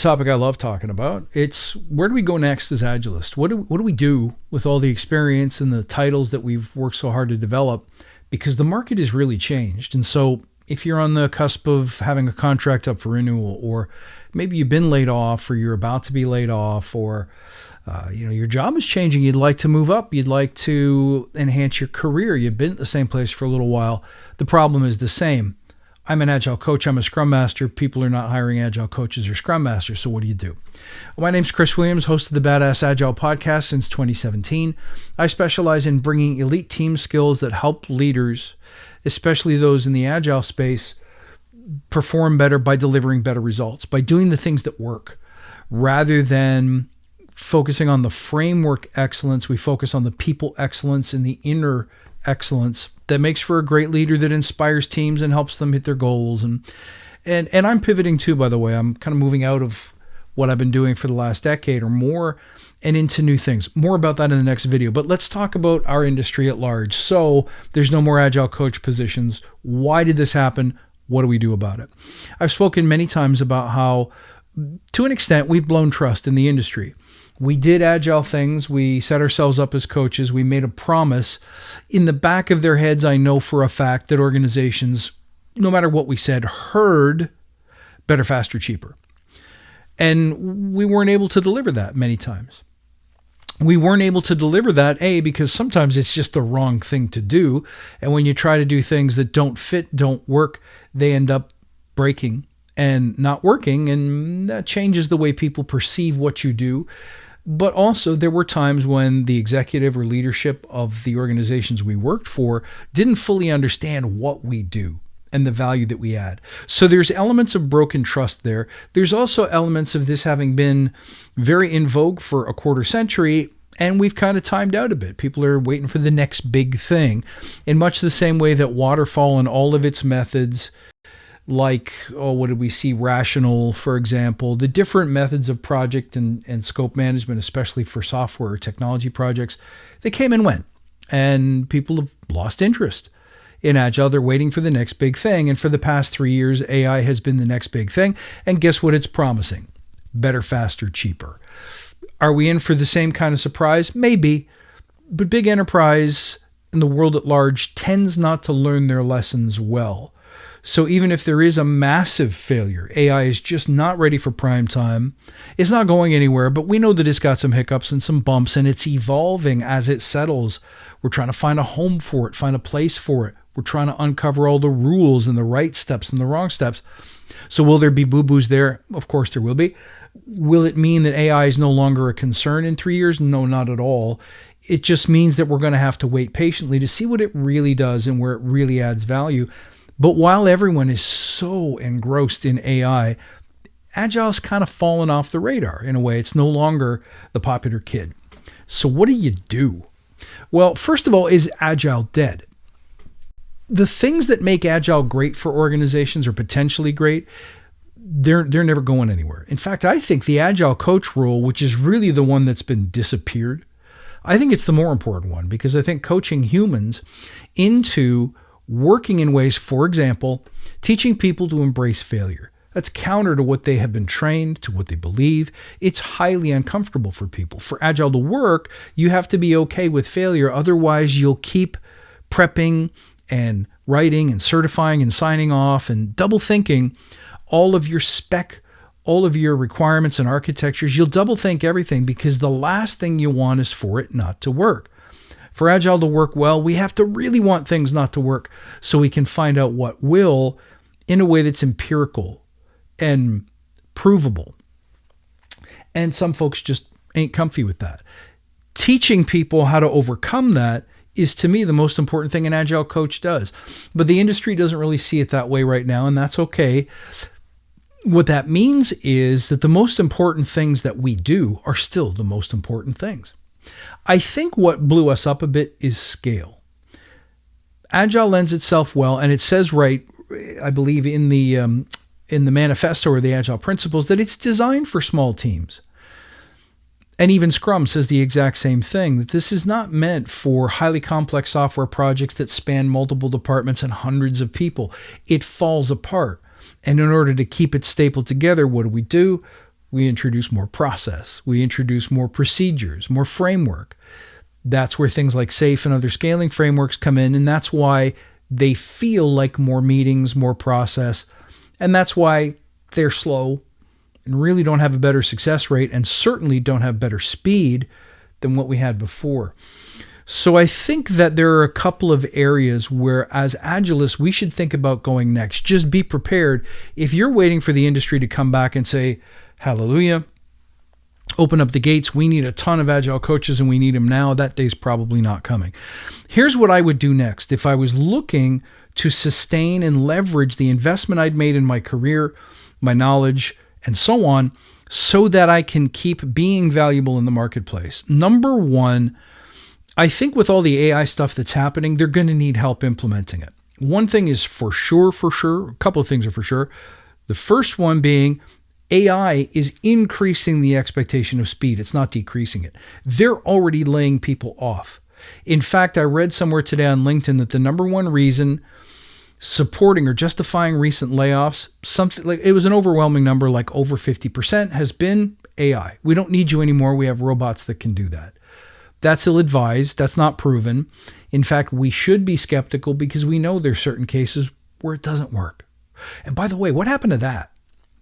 topic I love talking about. It's where do we go next as Agilists? What do we do with all the experience and the titles that we've worked so hard to develop? Because the market has really changed. And so if you're on the cusp of having a contract up for renewal, or maybe you've been laid off, or you're about to be laid off, or your job is changing, you'd like to move up, you'd like to enhance your career, you've been at the same place for a little while, the problem is the same. I'm an Agile coach, I'm a Scrum Master. People are not hiring Agile coaches or Scrum Masters, so what do you do? My name's Chris Williams, host of the Badass Agile podcast since 2017. I specialize in bringing elite team skills that help leaders, especially those in the Agile space, perform better by delivering better results, by doing the things that work. Rather than focusing on the framework excellence, we focus on the people excellence and the inner excellence that makes for a great leader that inspires teams and helps them hit their goals. And I'm pivoting too, by the way. I'm kind of moving out of what I've been doing for the last decade or more and into new things. More about that in the next video. But let's talk about our industry at large. So there's no more Agile coach positions. Why did this happen? What do we do about it? I've spoken many times about how, to an extent, we've blown trust in the industry. We did Agile things. We set ourselves up as coaches. We made a promise. In the back of their heads, I know for a fact that organizations, no matter what we said, heard better, faster, cheaper. And we weren't able to deliver that many times. We weren't able to deliver that, because sometimes it's just the wrong thing to do. And when you try to do things that don't fit, don't work, they end up breaking and not working. And that changes the way people perceive what you do. But also there were times when the executive or leadership of the organizations we worked for didn't fully understand what we do and the value that we add. So there's elements of broken trust there. There's also elements of this having been very in vogue for a quarter century, and we've kind of timed out a bit. People are waiting for the next big thing, in much the same way that waterfall and all of its methods, like, what did we see? Rational, for example, the different methods of project and scope management, especially for software or technology projects, they came and went, and people have lost interest in Agile. They're waiting for the next big thing. And for the past 3 years, AI has been the next big thing. And guess what it's promising? Better, faster, cheaper. Are we in for the same kind of surprise? Maybe. But big enterprise in the world at large tends not to learn their lessons well. So even if there is a massive failure, AI is just not ready for prime time. It's not going anywhere, but we know that it's got some hiccups and some bumps, and it's evolving as it settles. We're trying to find a home for it, find a place for it. We're trying to uncover all the rules and the right steps and the wrong steps. So will there be boo-boos there? Of course there will be. Will it mean that AI is no longer a concern in 3 years? No, not at all. It just means that we're going to have to wait patiently to see what it really does and where it really adds value. But while everyone is so engrossed in AI, Agile's kind of fallen off the radar in a way. It's no longer the popular kid. So what do you do? Well, first of all, is Agile dead? The things that make Agile great for organizations, or potentially great, they're never going anywhere. In fact, I think the Agile coach role, which is really the one that's been disappeared, I think it's the more important one, because I think coaching humans into working in ways, for example, teaching people to embrace failure. That's counter to what they have been trained, to what they believe. It's highly uncomfortable for people. For Agile to work, you have to be okay with failure. Otherwise, you'll keep prepping and writing and certifying and signing off and double thinking all of your spec, all of your requirements and architectures. You'll double think everything, because the last thing you want is for it not to work. For Agile to work well, we have to really want things not to work so we can find out what will in a way that's empirical and provable. And some folks just ain't comfy with that. Teaching people how to overcome that is, to me, the most important thing an Agile coach does. But the industry doesn't really see it that way right now, and that's okay. What that means is that the most important things that we do are still the most important things. I think what blew us up a bit is scale. Agile lends itself well, and it says right, I believe in the manifesto or the Agile principles, that it's designed for small teams. And even Scrum says the exact same thing, that this is not meant for highly complex software projects that span multiple departments and hundreds of people. It falls apart. And in order to keep it stapled together, what do? We introduce more process. We introduce more procedures, more framework. That's where things like SAFe and other scaling frameworks come in, and that's why they feel like more meetings, more process, and that's why they're slow and really don't have a better success rate and certainly don't have better speed than what we had before. So I think that there are a couple of areas where as Agilists, we should think about going next. Just be prepared. If you're waiting for the industry to come back and say, hallelujah, open up the gates, we need a ton of Agile coaches and we need them now, that day's probably not coming. Here's what I would do next. If I was looking to sustain and leverage the investment I'd made in my career, my knowledge, and so on, so that I can keep being valuable in the marketplace. Number one, I think with all the AI stuff that's happening, they're going to need help implementing it. One thing is for sure, a couple of things are for sure. The first one being AI is increasing the expectation of speed. It's not decreasing it. They're already laying people off. In fact, I read somewhere today on LinkedIn that the number one reason supporting or justifying recent layoffs, something like it was an overwhelming number, like over 50%, has been AI. We don't need you anymore. We have robots that can do that. That's ill-advised. That's not proven. In fact, we should be skeptical because we know there's certain cases where it doesn't work. And by the way, what happened to that?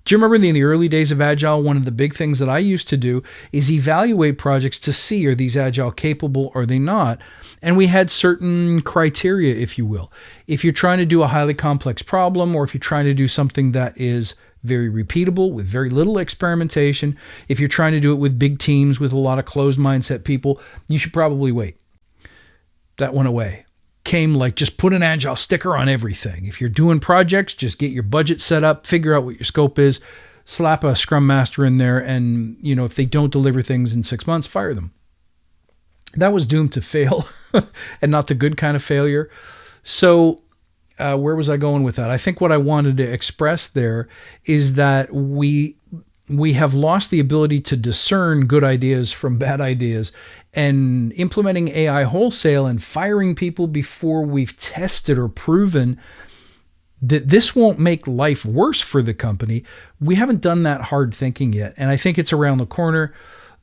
Do you remember in the early days of Agile, one of the big things that I used to do is evaluate projects to see, are these Agile capable, or are they not? And we had certain criteria, if you will. If you're trying to do a highly complex problem, or if you're trying to do something that is very repeatable with very little experimentation, if you're trying to do it with big teams with a lot of closed mindset people, you should probably wait. That went away. Came like just put an Agile sticker on everything. If you're doing projects, just get your budget set up, figure out what your scope is, slap a Scrum Master in there, and if they don't deliver things in 6 months, fire them. That was doomed to fail and not the good kind of failure. So where was I going with that? I think what I wanted to express there is that we have lost the ability to discern good ideas from bad ideas, and implementing AI wholesale and firing people before we've tested or proven that this won't make life worse for the company. We haven't done that hard thinking yet. And I think it's around the corner,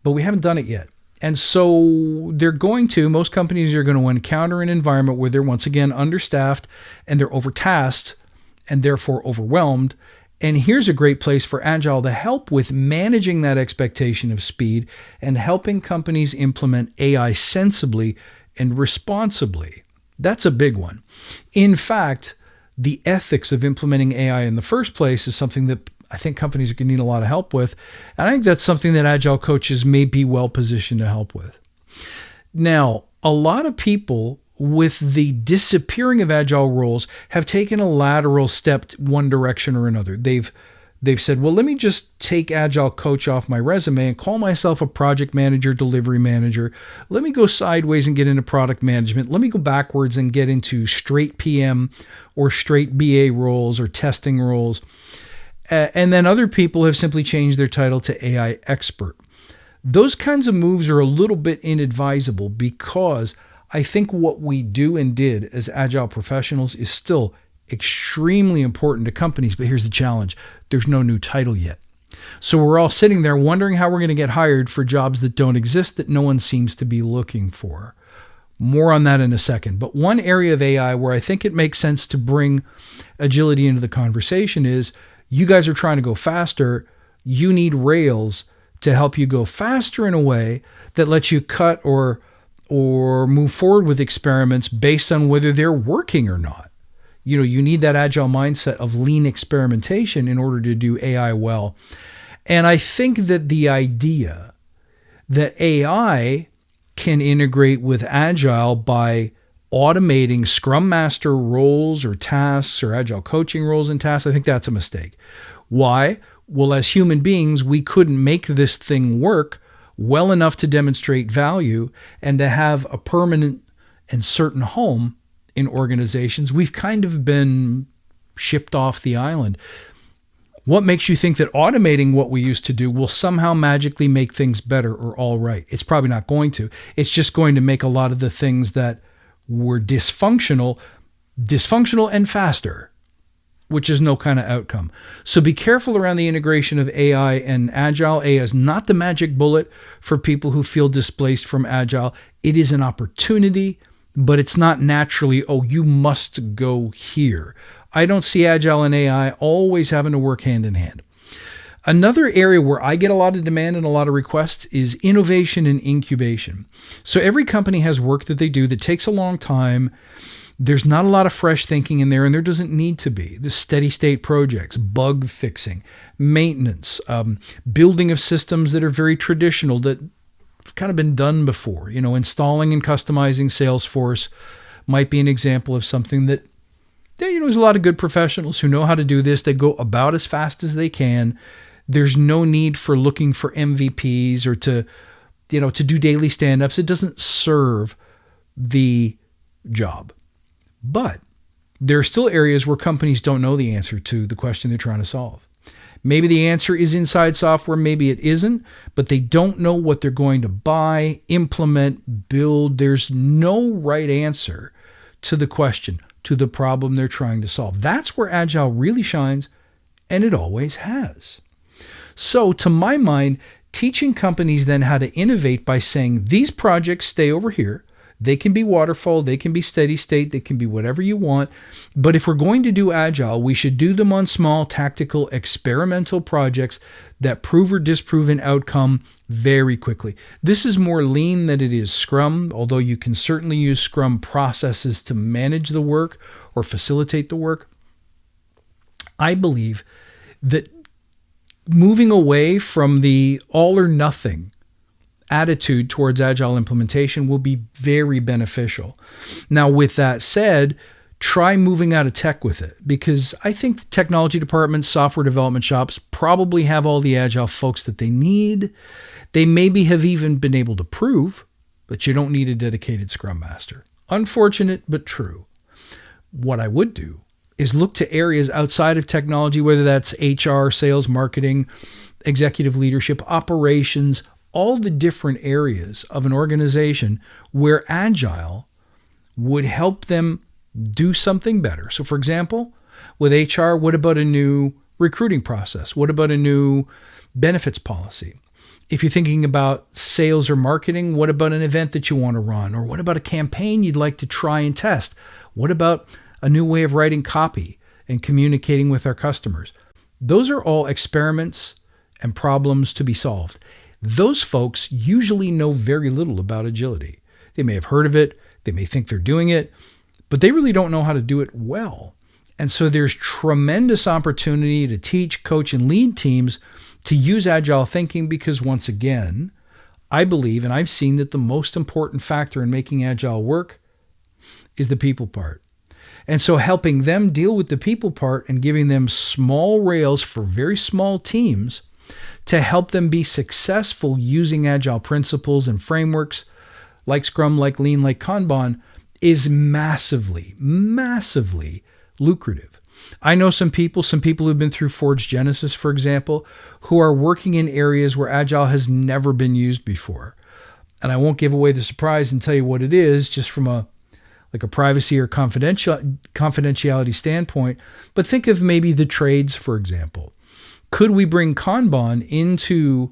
but we haven't done it yet. And so most companies are going to encounter an environment where they're once again understaffed and they're overtasked and therefore overwhelmed. And here's a great place for Agile to help with managing that expectation of speed and helping companies implement AI sensibly and responsibly. That's a big one. In fact, the ethics of implementing AI in the first place is something that I think companies are going to need a lot of help with. And I think that's something that Agile coaches may be well positioned to help with. Now, a lot of people with the disappearing of Agile roles have taken a lateral step one direction or another. They've said, well, let me just take Agile coach off my resume and call myself a project manager, delivery manager. Let me go sideways and get into product management. Let me go backwards and get into straight PM or straight BA roles or testing roles. And then other people have simply changed their title to AI expert. Those kinds of moves are a little bit inadvisable because I think what we do and did as Agile professionals is still extremely important to companies, but here's the challenge. There's no new title yet. So we're all sitting there wondering how we're going to get hired for jobs that don't exist, that no one seems to be looking for. More on that in a second. But one area of AI where I think it makes sense to bring agility into the conversation is you guys are trying to go faster. You need Rails to help you go faster in a way that lets you cut or move forward with experiments based on whether they're working or not. You need that Agile mindset of lean experimentation in order to do AI well. And I think that the idea that AI can integrate with Agile by automating Scrum Master roles or tasks or Agile coaching roles and tasks, I think that's a mistake. Why? Well, as human beings, we couldn't make this thing work well enough to demonstrate value and to have a permanent and certain home in organizations. We've kind of been shipped off the island. What makes you think that automating what we used to do will somehow magically make things better or all right? It's probably not going to. It's just going to make a lot of the things that were dysfunctional and faster. which is no kind of outcome. So be careful around the integration of AI and Agile. AI is not the magic bullet for people who feel displaced from Agile. It is an opportunity, but it's not naturally, oh, you must go here. I don't see Agile and AI always having to work hand in hand. Another area where I get a lot of demand and a lot of requests is innovation and incubation. So every company has work that they do that takes a long time. There's not a lot of fresh thinking in there, and there doesn't need to be. The steady state projects, bug fixing, maintenance, building of systems that are very traditional that have kind of been done before. Installing and customizing Salesforce might be an example of something that, there's a lot of good professionals who know how to do this. They go about as fast as they can. There's no need for looking for MVPs or to do daily stand-ups. It doesn't serve the job. But there are still areas where companies don't know the answer to the question they're trying to solve. Maybe the answer is inside software, maybe it isn't, but they don't know what they're going to buy, implement, build. There's no right answer to the question, to the problem they're trying to solve. That's where Agile really shines, and it always has. So to my mind, teaching companies then how to innovate by saying these projects stay over here. They can be waterfall, they can be steady state, they can be whatever you want. But if we're going to do Agile, we should do them on small, tactical, experimental projects that prove or disprove an outcome very quickly. This is more lean than it is Scrum, although you can certainly use Scrum processes to manage the work or facilitate the work. I believe that moving away from the all or nothing attitude towards Agile implementation will be very beneficial. Now, with that said, try moving out of tech with it, because I think technology departments, software development shops probably have all the Agile folks that they need. They maybe have even been able to prove, but you don't need a dedicated Scrum Master. Unfortunate, but true. What I would do is look to areas outside of technology, whether that's HR, sales, marketing, executive leadership, operations, all the different areas of an organization where Agile would help them do something better. So for example, with HR, what about a new recruiting process? What about a new benefits policy? If you're thinking about sales or marketing, what about an event that you want to run? Or what about a campaign you'd like to try and test? What about a new way of writing copy and communicating with our customers? Those are all experiments and problems to be solved. Those folks usually know very little about agility. They may have heard of it, they may think they're doing it, but they really don't know how to do it well. And so there's tremendous opportunity to teach, coach, and lead teams to use Agile thinking, because once again, I believe, and I've seen that the most important factor in making Agile work is the people part. And so helping them deal with the people part and giving them small rails for very small teams to help them be successful using Agile principles and frameworks like Scrum, like Lean, like Kanban is massively, massively lucrative. I know some people who've been through Forge Genesis, for example, who are working in areas where Agile has never been used before. And I won't give away the surprise and tell you what it is, just from a privacy or confidentiality standpoint. But think of maybe the trades, for example. Could we bring Kanban into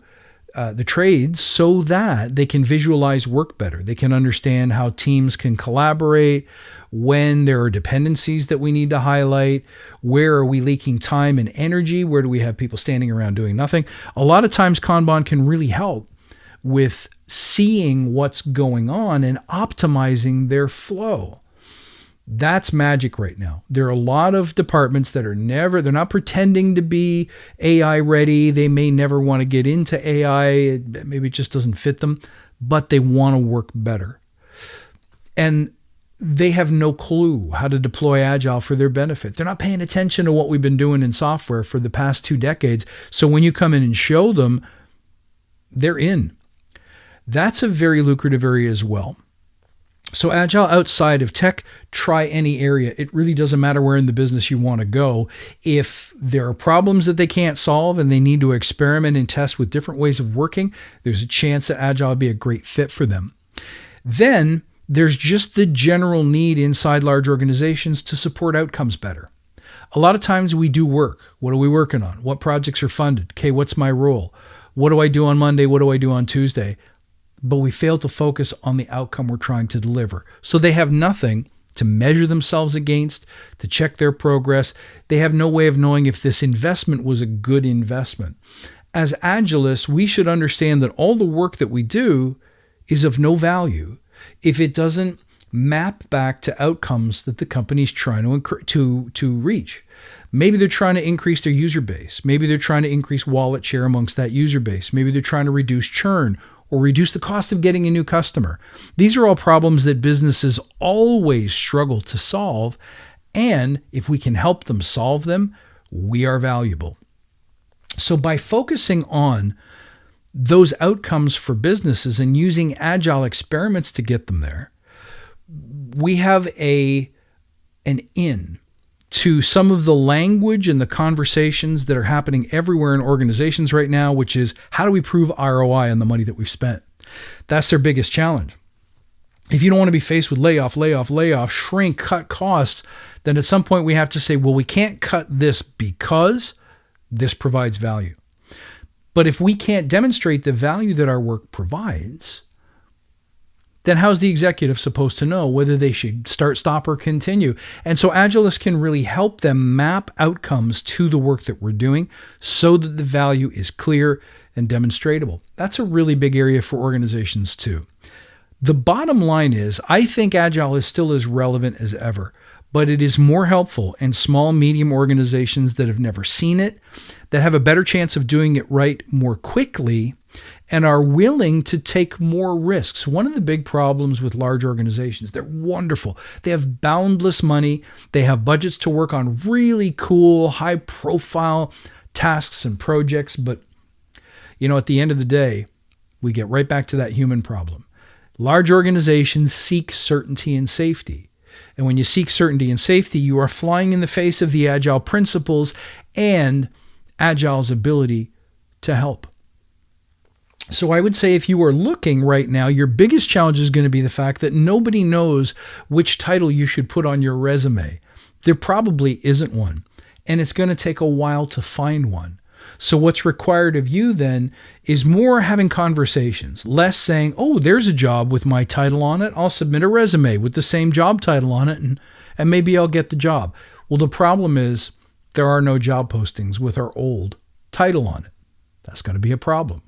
the trades so that they can visualize work better? They can understand how teams can collaborate, when there are dependencies that we need to highlight, where are we leaking time and energy, where do we have people standing around doing nothing? A lot of times Kanban can really help with seeing what's going on and optimizing their flow. That's magic right now. There are a lot of departments that they're not pretending to be AI ready. They may never want to get into AI. Maybe it just doesn't fit them, but they want to work better. And they have no clue how to deploy Agile for their benefit. They're not paying attention to what we've been doing in software for the past 2 decades. So when you come in and show them, they're in. That's a very lucrative area as well. So Agile outside of tech, try any area. It really doesn't matter where in the business you want to go. If there are problems that they can't solve and they need to experiment and test with different ways of working, there's a chance that Agile will be a great fit for them. Then there's just the general need inside large organizations to support outcomes better. A lot of times we do work. What are we working on? What projects are funded? Okay, what's my role? What do I do on Monday? What do I do on Tuesday? But we fail to focus on the outcome we're trying to deliver. So they have nothing to measure themselves against, to check their progress. They have no way of knowing if this investment was a good investment. As Agilists, we should understand that all the work that we do is of no value if it doesn't map back to outcomes that the company's trying to reach. Maybe they're trying to increase their user base. Maybe they're trying to increase wallet share amongst that user base. Maybe they're trying to reduce churn or reduce the cost of getting a new customer. These are all problems that businesses always struggle to solve. And if we can help them solve them, we are valuable. So by focusing on those outcomes for businesses and using agile experiments to get them there, we have an in to some of the language and the conversations that are happening everywhere in organizations right now, which is how do we prove ROI on the money that we've spent? That's their biggest challenge. If you don't want to be faced with layoff, shrink, cut costs, then at some point we have to say, well, we can't cut this because this provides value. But if we can't demonstrate the value that our work provides, then how's the executive supposed to know whether they should start, stop, or continue? And so Agilists can really help them map outcomes to the work that we're doing so that the value is clear and demonstratable. That's a really big area for organizations too. The bottom line is, I think Agile is still as relevant as ever, but it is more helpful in small, medium organizations that have never seen it, that have a better chance of doing it right more quickly, and are willing to take more risks. One of the big problems with large organizations, they're wonderful. They have boundless money. They have budgets to work on really cool, high-profile tasks and projects. But, at the end of the day, we get right back to that human problem. Large organizations seek certainty and safety. And when you seek certainty and safety, you are flying in the face of the Agile principles and Agile's ability to help. So I would say if you are looking right now, your biggest challenge is going to be the fact that nobody knows which title you should put on your resume. There probably isn't one, and it's going to take a while to find one. So what's required of you then is more having conversations, less saying, oh, there's a job with my title on it. I'll submit a resume with the same job title on it, and maybe I'll get the job. Well, the problem is there are no job postings with our old title on it. That's going to be a problem.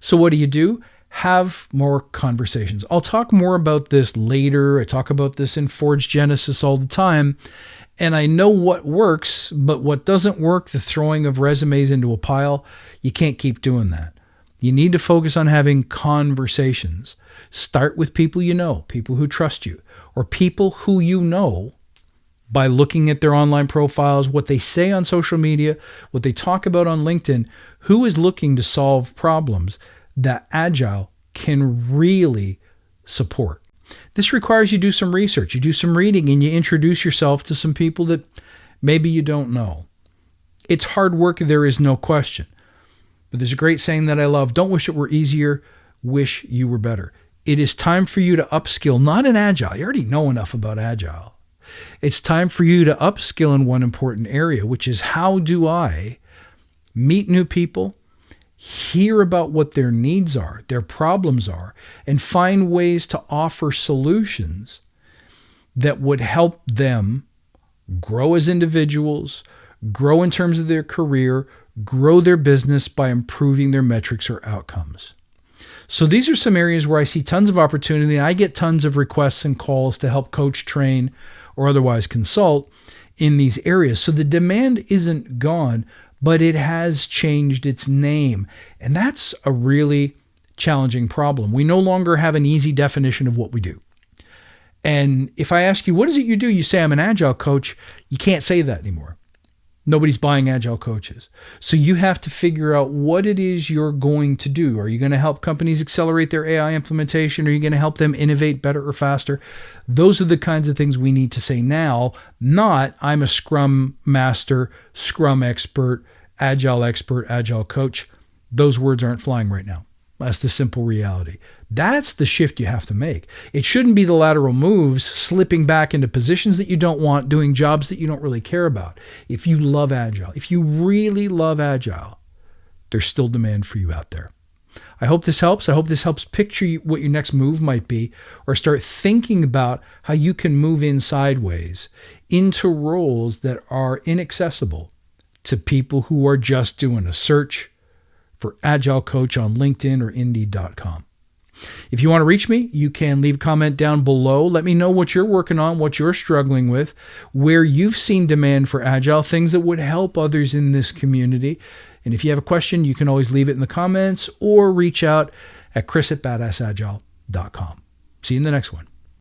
So what do? Have more conversations. I'll talk more about this later. I talk about this in Forge Genesis all the time. And I know what works, but what doesn't work, the throwing of resumes into a pile, you can't keep doing that. You need to focus on having conversations. Start with people you know, people who trust you, or people who you know by looking at their online profiles, what they say on social media, what they talk about on LinkedIn, who is looking to solve problems that Agile can really support. This requires you do some research, you do some reading, and you introduce yourself to some people that maybe you don't know. It's hard work, there is no question. But there's a great saying that I love, don't wish it were easier, wish you were better. It is time for you to upskill, not in Agile. You already know enough about Agile. It's time for you to upskill in one important area, which is how do I meet new people, hear about what their needs are, their problems are, and find ways to offer solutions that would help them grow as individuals, grow in terms of their career, grow their business by improving their metrics or outcomes. So these are some areas where I see tons of opportunity. I get tons of requests and calls to help coach, train, or otherwise consult in these areas. So the demand isn't gone, but it has changed its name. And that's a really challenging problem. We no longer have an easy definition of what we do. And if I ask you, what is it you do? You say, I'm an Agile coach. You can't say that anymore. Nobody's buying Agile coaches. So you have to figure out what it is you're going to do. Are you going to help companies accelerate their AI implementation? Are you going to help them innovate better or faster? Those are the kinds of things we need to say now, not I'm a Scrum master, Scrum expert, Agile coach. Those words aren't flying right now. That's the simple reality. That's the shift you have to make. It shouldn't be the lateral moves, slipping back into positions that you don't want, doing jobs that you don't really care about. If you love Agile, if you really love Agile, there's still demand for you out there. I hope this helps. I hope this helps picture what your next move might be, or start thinking about how you can move in sideways into roles that are inaccessible to people who are just doing a search for Agile Coach on LinkedIn or Indeed.com. If you want to reach me, you can leave a comment down below. Let me know what you're working on, what you're struggling with, where you've seen demand for Agile, things that would help others in this community. And if you have a question, you can always leave it in the comments or reach out at chris@badassagile.com. See you in the next one.